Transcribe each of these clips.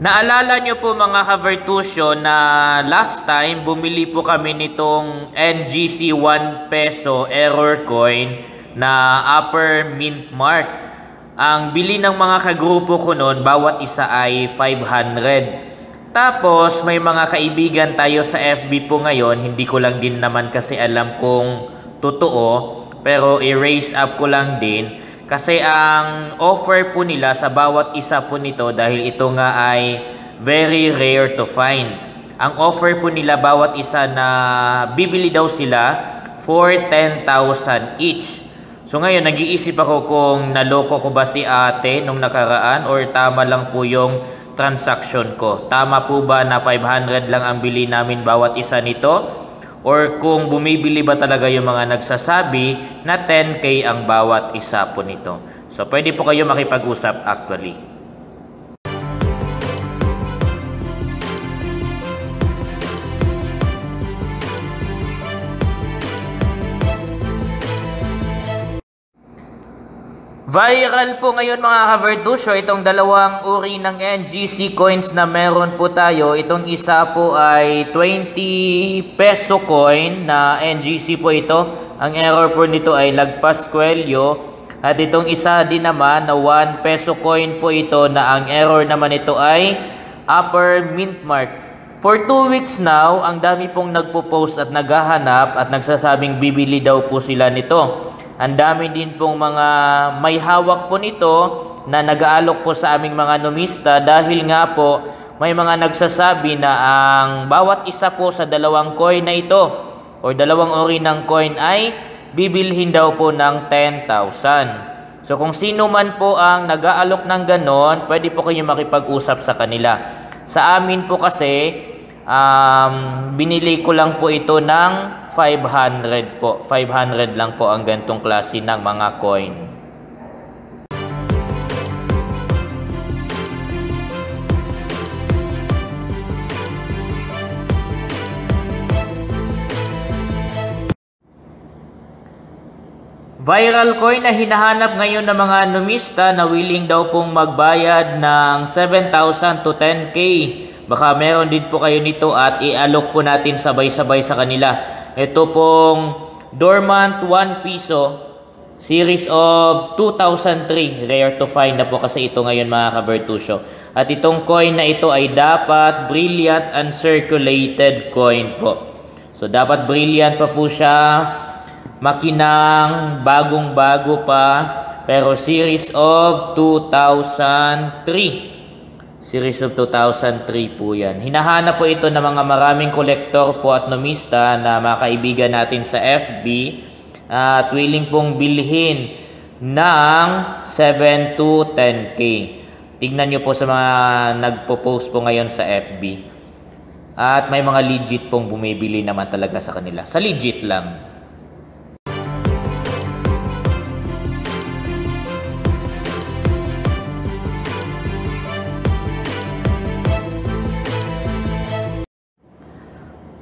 Naalala nyo po mga ka-Vertusio na last time bumili po kami nitong NGC 1 peso error coin na upper mint mark. Ang bili ng mga kagrupo ko noon, bawat isa ay 500. Tapos may mga kaibigan tayo sa FB po ngayon, hindi ko lang din naman kasi alam kung totoo, pero i-raise up ko lang din. Kasi ang offer po nila sa bawat isa po nito, dahil ito nga ay very rare to find. Ang offer po nila bawat isa na bibili daw sila for 10,000 each. So ngayon nag-iisip ako kung naloko ko ba si ate nung nakaraan or tama lang po yung transaction ko. Tama po ba na 500 lang ang bili namin bawat isa nito? Or kung bumibili ba talaga yung mga nagsasabi na 10K ang bawat isa po nito. So pwede po kayo makipag-usap actually. Viral po ngayon mga ka-Vertusio itong dalawang uri ng NGC coins na meron po tayo. Itong isa po ay 20 peso coin na NGC po ito. Ang error po nito ay lagpas kwelyo. At itong isa din naman na 1 peso coin po ito na ang error naman ito ay upper mint mark. For 2 weeks now, ang dami pong nagpo-post at naghahanap at nagsasabing bibili daw po sila nito. Ang dami din pong mga may hawak po nito na nag-aalok po sa aming mga numista dahil nga po may mga nagsasabi na ang bawat isa po sa dalawang coin na ito o dalawang uri ng coin ay bibilhin daw po ng 10,000. So kung sino man po ang nag-aalok ng ganon, pwede po kayo makipag-usap sa kanila. Sa amin po kasi, binili ko lang po ito ng 500 po. 500 lang po ang gantong klase ng mga coin. Viral coin na hinahanap ngayon ng mga numista na willing daw pong magbayad ng 7,000 to 10K. Baka meron din po kayo nito at i-alok po natin sabay-sabay sa kanila. Ito pong Dormant 1 peso series of 2003. Rare to find na po kasi ito ngayon mga ka-Vertusio. At itong coin na ito ay dapat brilliant uncirculated coin po. So dapat brilliant pa po siya, makinang, bagong-bago pa, pero series of 2003. Series of 2003 po yan. Hinahanap po ito ng mga maraming kolektor po at numista na mga kaibigan natin sa FB at willing pong bilhin ng 7 to 10K. Tignan nyo po sa mga nagpo-post po ngayon sa FB. At may mga legit pong bumibili naman talaga sa kanila. Sa legit lang.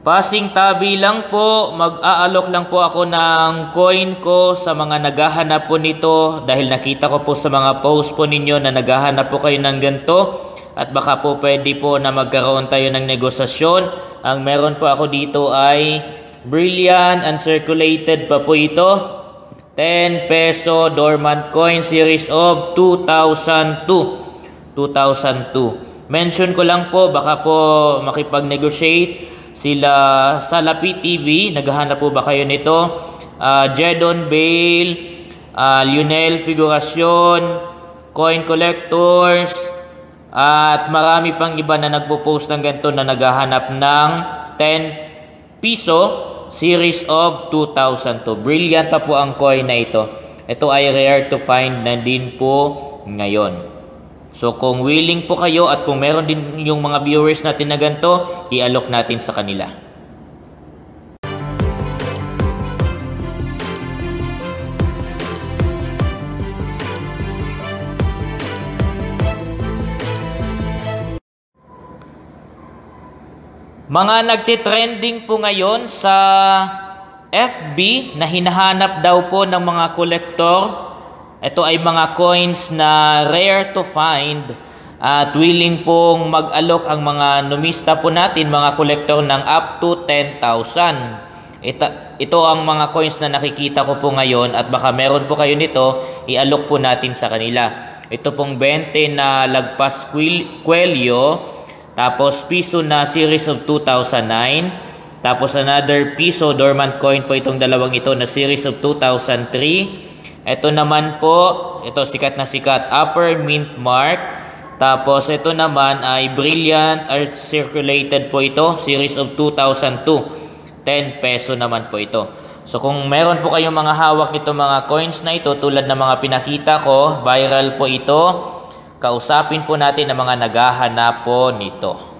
Passing tabi lang po, mag-aalok lang po ako ng coin ko sa mga naghahanap po nito dahil nakita ko po sa mga post po ninyo na naghahanap po kayo ng ganito at baka po pwede po na magkaroon tayo ng negosasyon. Ang meron po ako dito ay brilliant uncirculated pa po ito. 10 peso dormant coin series of 2002. Mention ko lang po, baka po makipag-negotiate. Sila Salapi TV, naghahanap po ba kayo nito? Jedon Bale, Lionel Figuracion, Coin Collectors, at marami pang iba na nagpo-post ng ganito na naghahanap ng 10 peso series of 2002. Brilliant pa po ang coin na ito. Ito ay rare to find na din po ngayon. So kung willing po kayo at kung meron din yung mga viewers natin na ganito, i-alok natin sa kanila. Mga nagtitrending po ngayon sa FB na hinahanap daw po ng mga kolektor. Ito ay mga coins na rare to find At willing pong mag-alok ang mga numista po natin, mga kolektor ng up to 10,000. Ito ang mga coins na nakikita ko po ngayon at baka meron po kayo nito, i-alok po natin sa kanila. Ito pong 20 na lagpas Cuello, tapos piso na series of 2009, tapos another piso dormant coin po itong dalawang ito na series of 2003. Ito naman po, ito sikat na sikat, Upper Mint Mark. Tapos ito naman ay Brilliant Art Circulated po ito, series of 2002. 10 peso naman po ito. So kung meron po kayong mga hawak nito mga coins na ito tulad ng mga pinakita ko, viral po ito, kausapin po natin ang mga naghahanap po nito.